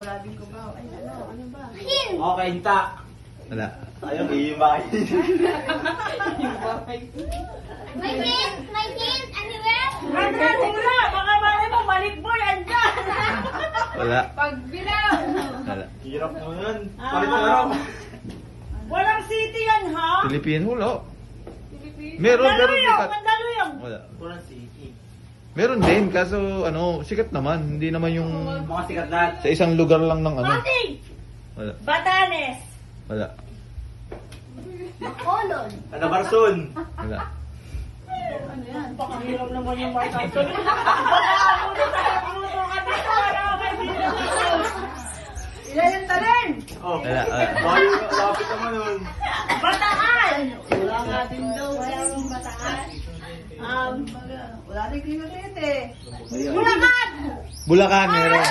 Sabi ko ba, ay ano ba? Okay, hinta. Wala. Ayaw, iimbay. May hint, anywhere? Wala, baka mali mo, malikboy, andyan! Wala. Pagbilaw! Wala. Hirap mo yun. Palit ang araw. Walang city yan, ha? Philippine Hulo. Meron, pero sikat. Mandaluyong! Wala. Kurang city. Meron din, kaso ano, sikat naman. Hindi naman yung Mga sikat lahat. sa isang lugar lang ng ano. Pasig! Wala. Batanes! Wala. Bacolod. Calabarzon. Wala. Baka hirap naman yung mga kanto. Baka ako na tayo puso ka dito. Wala ka dito. Ilan yung talent? Oh. Wala. Bayo, lapit naman nun. Bataan! Wala nga din daw. Wala yung bataan. Wala rin Clemente. Bulacan! Bulacan, meron.